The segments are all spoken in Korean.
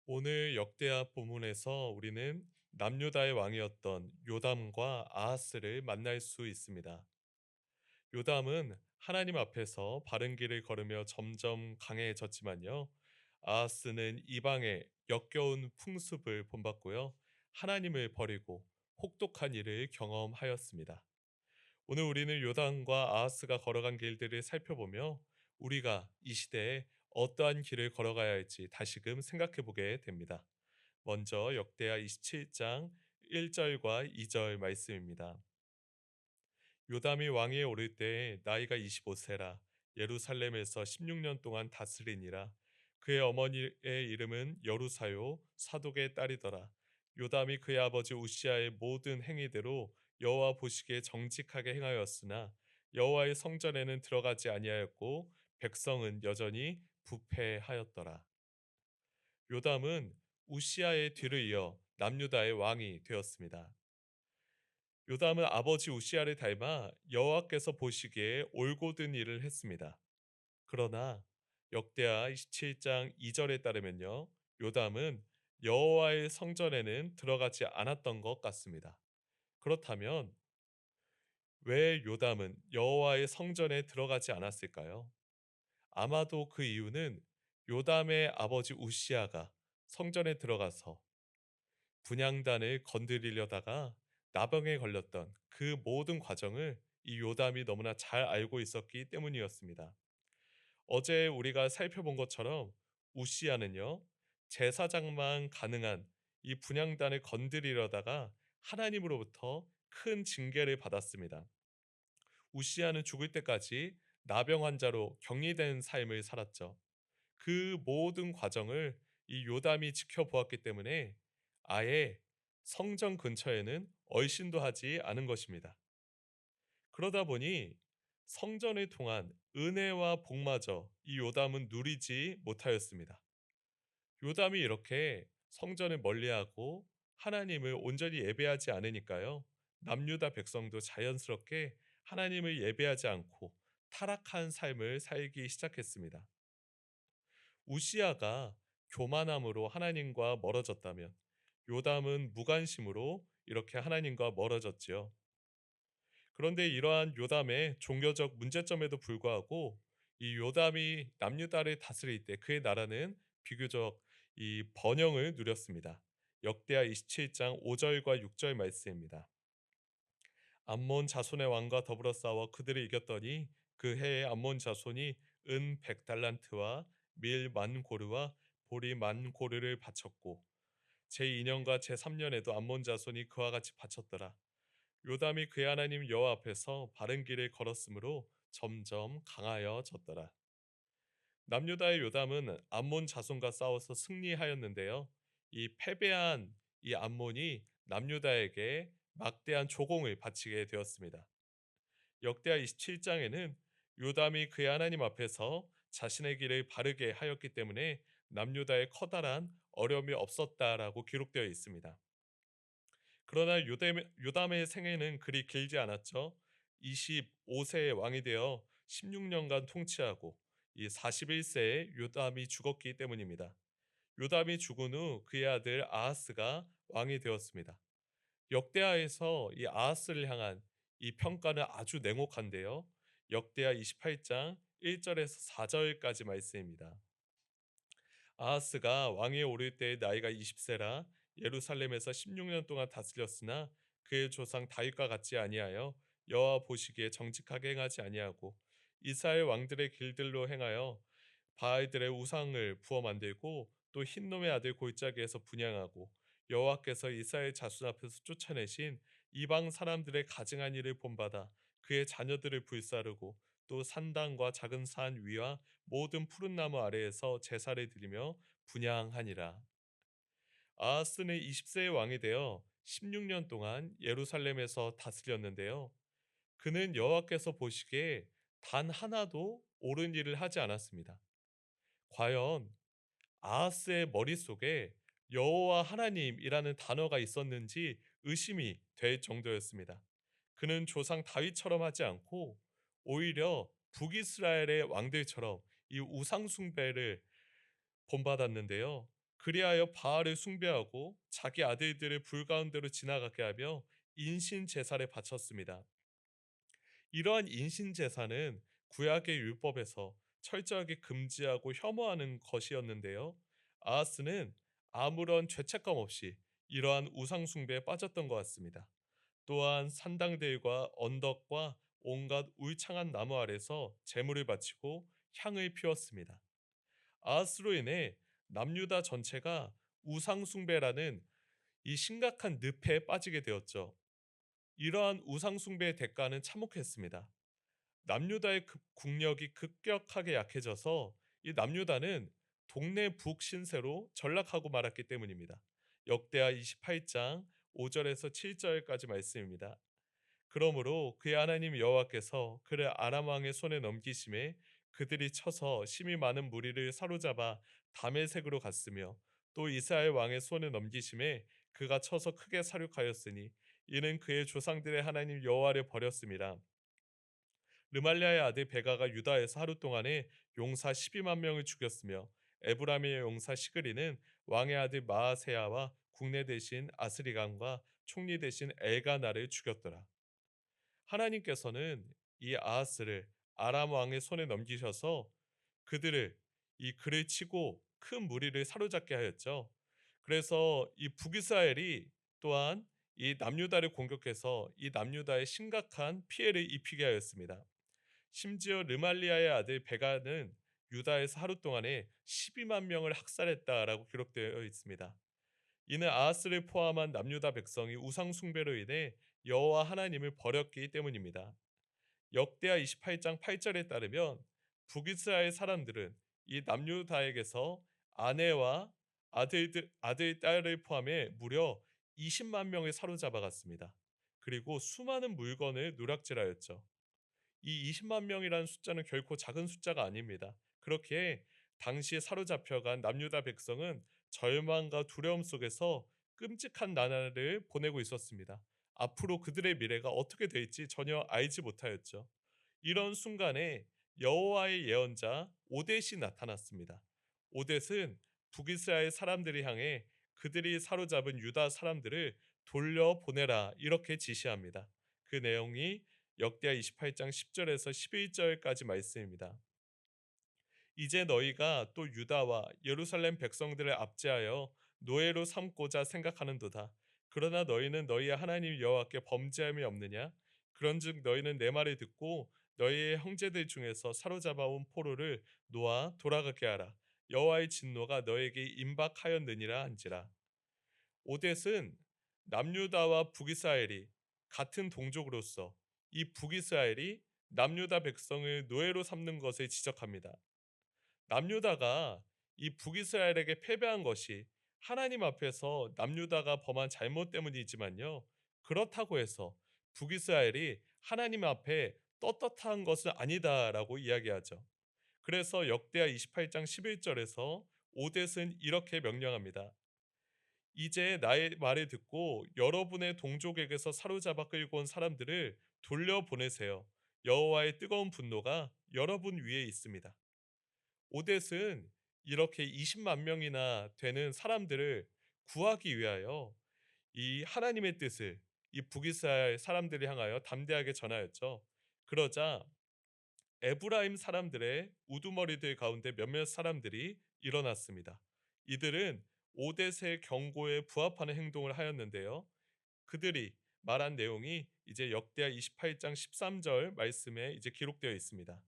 오늘 역대하 본문에서 우리는 남유다의 왕이었던 요담과 아하스를 만날 수 있습니다. 요담은 하나님 앞에서 바른 길을 걸으며 점점 강해졌지만요. 아하스는 이방의 역겨운 풍습을 본받고요. 하나님을 버리고 혹독한 일을 경험하였습니다. 오늘 우리는 요담과 아하스가 걸어간 길들을 살펴보며 우리가 이 시대에 어떠한 길을 걸어가야 할지 다시금 생각해 보게 됩니다. 먼저 역대하 27장 1절과 2절 말씀입니다. 요담이 왕위에 오를 때 나이가 25세라 예루살렘에서 16년 동안 다스리니라. 그의 어머니의 이름은 여루사요 사독의 딸이더라. 요담이 그의 아버지 우시아의 모든 행위대로 여호와 보시기에 정직하게 행하였으나 여호와의 성전에는 들어가지 아니하였고 백성은 여전히 부패하였더라. 요담은 우시아의 뒤를 이어 남유다의 왕이 되었습니다. 요담은 아버지 우시아를 닮아 여호와께서 보시기에 올곧은 일을 했습니다. 그러나 역대하 27장 2절에 따르면요. 요담은 여호와의 성전에는 들어가지 않았던 것 같습니다. 그렇다면 왜 요담은 여호와의 성전에 들어가지 않았을까요? 아마도 그 이유는 요담의 아버지 우시아가 성전에 들어가서 분향단을 건드리려다가 나병에 걸렸던 그 모든 과정을 이 요담이 너무나 잘 알고 있었기 때문이었습니다. 어제 우리가 살펴본 것처럼 우시아는요, 제사장만 가능한 이 분향단을 건드리려다가 하나님으로부터 큰 징계를 받았습니다. 우시아는 죽을 때까지 나병 환자로 격리된 삶을 살았죠. 그 모든 과정을 이 요담이 지켜보았기 때문에 아예 성전 근처에는 얼씬도 하지 않은 것입니다. 그러다 보니 성전을 통한 은혜와 복마저 이 요담은 누리지 못하였습니다. 요담이 이렇게 성전을 멀리하고 하나님을 온전히 예배하지 않으니까요. 남유다 백성도 자연스럽게 하나님을 예배하지 않고 타락한 삶을 살기 시작했습니다. 우시아가 교만함으로 하나님과 멀어졌다면 요담은 무관심으로 이렇게 하나님과 멀어졌지요. 그런데 이러한 요담의 종교적 문제점에도 불구하고 이 요담이 남유다를 다스릴 때 그의 나라는 비교적 이 번영을 누렸습니다. 역대하 27장 5절과 6절 말씀입니다. 암몬 자손의 왕과 더불어 싸워 그들을 이겼더니 그 해에 암몬 자손이 은 100달란트와 밀 만 고르와 보리 만 고르를 바쳤고 제2년과 제3년에도 암몬 자손이 그와 같이 바쳤더라. 요담이 그의 하나님 여호와 앞에서 바른 길을 걸었으므로 점점 강하여졌더라. 남유다의 요담은 암몬 자손과 싸워서 승리하였는데요. 이 패배한 이 암몬이 남유다에게 막대한 조공을 바치게 되었습니다. 역대하 27장에는 요담이 그의 하나님 앞에서 자신의 길을 바르게 하였기 때문에 남유다에 커다란 어려움이 없었다라고 기록되어 있습니다. 그러나 요담의 생애는 그리 길지 않았죠. 25세의 왕이 되어 16년간 통치하고 이 41세에 요담이 죽었기 때문입니다. 요담이 죽은 후 그의 아들 아하스가 왕이 되었습니다. 역대하에서 이 아하스를 향한 이 평가는 아주 냉혹한데요. 역대하 28장 1절에서 4절까지 말씀입니다. 아하스가 왕위에 오를 때의 나이가 20세라 예루살렘에서 16년 동안 다스렸으나 그의 조상 다윗과 같지 아니하여 여호와 보시기에 정직하게 행하지 아니하고 이스라엘 왕들의 길들로 행하여 바알들의 우상을 부어 만들고 또 흰놈의 아들 골짜기에서 분향하고 여호와께서 이스라엘 자손 앞에서 쫓아내신 이방 사람들의 가증한 일을 본받아 그의 자녀들을 불사르고 또 산당과 작은 산 위와 모든 푸른 나무 아래에서 제사를 드리며 분향하니라. 아하스는 20세의 왕이 되어 16년 동안 예루살렘에서 다스렸는데요. 그는 여호와께서 보시기에 단 하나도 옳은 일을 하지 않았습니다. 과연 아하스의 머릿속에 여호와 하나님이라는 단어가 있었는지 의심이 될 정도였습니다. 그는 조상 다윗처럼 하지 않고 오히려 북이스라엘의 왕들처럼 이 우상 숭배를 본받았는데요. 그리하여 바알을 숭배하고 자기 아들들을 불 가운데로 지나가게 하며 인신 제사를 바쳤습니다. 이러한 인신 제사는 구약의 율법에서 철저하게 금지하고 혐오하는 것이었는데요. 아하스는 아무런 죄책감 없이 이러한 우상 숭배에 빠졌던 것 같습니다. 또한 산당들과 언덕과 온갖 울창한 나무 아래서 제물을 바치고 향을 피웠습니다. 아하스로 인해 남유다 전체가 우상 숭배라는 이 심각한 늪에 빠지게 되었죠. 이러한 우상 숭배의 대가는 참혹했습니다. 남유다의 국력이 급격하게 약해져서 이 남유다는 동네 북 신세로 전락하고 말았기 때문입니다. 역대하 28장 5절에서 7절까지 말씀입니다. 그러므로 그의 하나님 여호와께서 그를 아람 왕의 손에 넘기심에 그들이 쳐서 심히 많은 무리를 사로잡아 다메섹으로 갔으며 또 이스라엘 왕의 손에 넘기심에 그가 쳐서 크게 사륙하였으니 이는 그의 조상들의 하나님 여호와를 버렸음이라. 르말리아의 아들 베가가 유다에서 하루 동안에 용사 12만 명을 죽였으며 에브라임의 용사 시그리는 왕의 아들 마아세야와 국내 대신 아스리감과 총리 대신 엘가나를 죽였더라. 하나님께서는 이 아하스를 아람 왕의 손에 넘기셔서 그들을 이 그를 치고 큰 무리를 사로잡게 하였죠. 그래서 이 북이스라엘이 또한 이 남유다를 공격해서 이 남유다에 심각한 피해를 입히게 하였습니다. 심지어 르말리아의 아들 베가는 유다에서 하루 동안에 12만 명을 학살했다라고 기록되어 있습니다. 이는 아하스를 포함한 남유다 백성이 우상 숭배로 인해 여호와 하나님을 버렸기 때문입니다. 역대하 28장 8절에 따르면 북이스라엘 사람들은 이 남유다에게서 아내와 아들, 딸을 포함해 무려 20만 명을 사로잡아갔습니다. 그리고 수많은 물건을 누락질하였죠. 이 20만 명이라는 숫자는 결코 작은 숫자가 아닙니다. 그렇게 당시에 사로잡혀간 남유다 백성은 절망과 두려움 속에서 끔찍한 나날을 보내고 있었습니다. 앞으로 그들의 미래가 어떻게 될지 전혀 알지 못하였죠. 이런 순간에 여호와의 예언자 오뎃이 나타났습니다. 오뎃은 북이스라엘 사람들이 향해 그들이 사로잡은 유다 사람들을 돌려보내라 이렇게 지시합니다. 그 내용이 역대하 28장 10절에서 11절까지 말씀입니다. 이제 너희가 또 유다와 예루살렘 백성들을 압제하여 노예로 삼고자 생각하는도다. 그러나 너희는 너희의 하나님 여호와께 범죄함이 없느냐? 그런즉 너희는 내 말을 듣고 너희의 형제들 중에서 사로잡아온 포로를 놓아 돌아가게 하라. 여호와의 진노가 너에게 임박하였느니라 한지라. 오뎃은 남유다와 북이스라엘이 같은 동족으로서 이 북이스라엘이 남유다 백성을 노예로 삼는 것을 지적합니다. 남유다가 이 북이스라엘에게 패배한 것이 하나님 앞에서 남유다가 범한 잘못 때문이지만요. 그렇다고 해서 북이스라엘이 하나님 앞에 떳떳한 것은 아니다라고 이야기하죠. 그래서 역대하 28장 11절에서 오뎃은 이렇게 명령합니다. 이제 나의 말을 듣고 여러분의 동족에게서 사로잡아 끌고 온 사람들을 돌려보내세요. 여호와의 뜨거운 분노가 여러분 위에 있습니다. 오뎃은 이렇게 20만 명이나 되는 사람들을 구하기 위하여 이 하나님의 뜻을 이 북이스라엘 사람들이 향하여 담대하게 전하였죠. 그러자 에브라임 사람들의 우두머리들 가운데 몇몇 사람들이 일어났습니다. 이들은 오뎃의 경고에 부합하는 행동을 하였는데요. 그들이 말한 내용이 이제 역대하 28장 13절 말씀에 이제 기록되어 있습니다.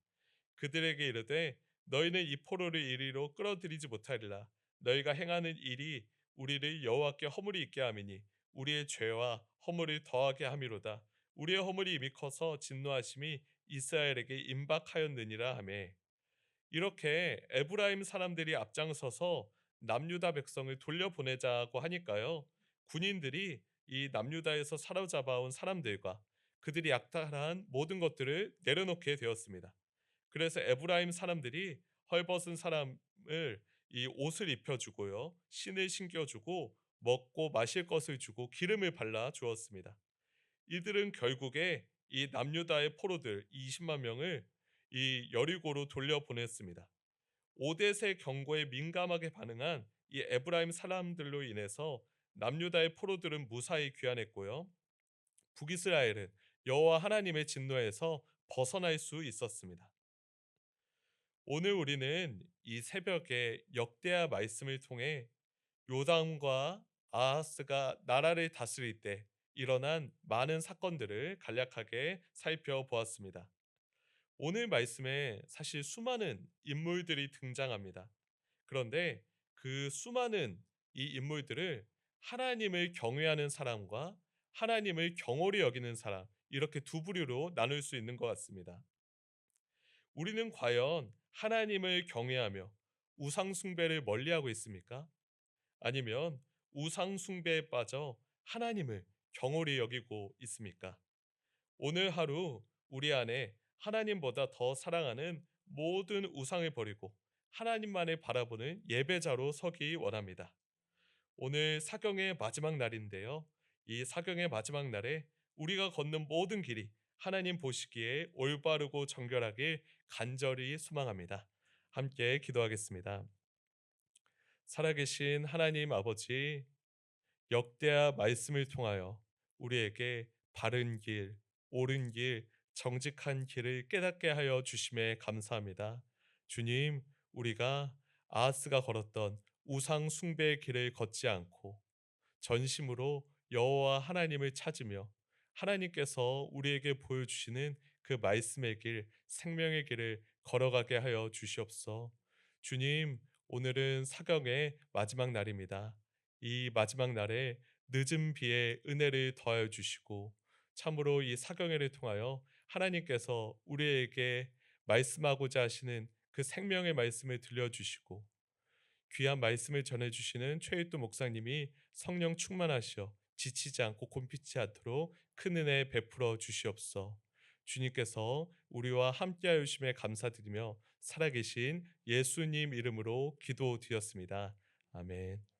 그들에게 이르되 너희는 이 포로를 이리로 끌어들이지 못하리라. 너희가 행하는 일이 우리를 여호와께 허물이 있게 함이니 우리의 죄와 허물을 더하게 함이로다. 우리의 허물이 이미 커서 진노하심이 이스라엘에게 임박하였느니라 하매. 이렇게 에브라임 사람들이 앞장서서 남유다 백성을 돌려보내자고 하니까요. 군인들이 이 남유다에서 사로잡아온 사람들과 그들이 약탈한 모든 것들을 내려놓게 되었습니다. 그래서 에브라임 사람들이 헐벗은 사람을 이 옷을 입혀주고요, 신을 신겨주고 먹고 마실 것을 주고 기름을 발라 주었습니다. 이들은 결국에 이 남유다의 포로들 20만 명을 이 여리고로 돌려보냈습니다. 오뎃의 경고에 민감하게 반응한 이 에브라임 사람들로 인해서 남유다의 포로들은 무사히 귀환했고요. 북이스라엘은 여호와 하나님의 진노에서 벗어날 수 있었습니다. 오늘 우리는 이 새벽에 역대하 말씀을 통해 요담과 아하스가 나라를 다스릴 때 일어난 많은 사건들을 간략하게 살펴보았습니다. 오늘 말씀에 사실 수많은 인물들이 등장합니다. 그런데 그 수많은 이 인물들을 하나님을 경외하는 사람과 하나님을 경홀히 여기는 사람, 이렇게 두 부류로 나눌 수 있는 것 같습니다. 우리는 과연 하나님을 경외하며 우상숭배를 멀리하고 있습니까? 아니면 우상숭배에 빠져 하나님을 경홀히 여기고 있습니까? 오늘 하루 우리 안에 하나님보다 더 사랑하는 모든 우상을 버리고 하나님만을 바라보는 예배자로 서기 원합니다. 오늘 사경의 마지막 날인데요. 이 사경의 마지막 날에 우리가 걷는 모든 길이 하나님 보시기에 올바르고 정결하길 간절히 소망합니다. 함께 기도하겠습니다. 살아계신 하나님 아버지, 역대하 말씀을 통하여 우리에게 바른 길, 옳은 길, 정직한 길을 깨닫게 하여 주심에 감사합니다. 주님, 우리가 아하스가 걸었던 우상 숭배의 길을 걷지 않고 전심으로 여호와 하나님을 찾으며 하나님께서 우리에게 보여주시는 그 말씀의 길, 생명의 길을 걸어가게 하여 주시옵소서. 주님, 오늘은 사경의 마지막 날입니다. 이 마지막 날에 늦은 비에 은혜를 더하여 주시고 참으로 이 사경회를 통하여 하나님께서 우리에게 말씀하고자 하시는 그 생명의 말씀을 들려주시고 귀한 말씀을 전해주시는 최일도 목사님이 성령 충만하시어 지치지 않고 곤피치 않도록 큰 은혜 베풀어 주시옵소서. 주님께서 우리와 함께하여 주심에 감사드리며 살아계신 예수님 이름으로 기도드렸습니다. 아멘.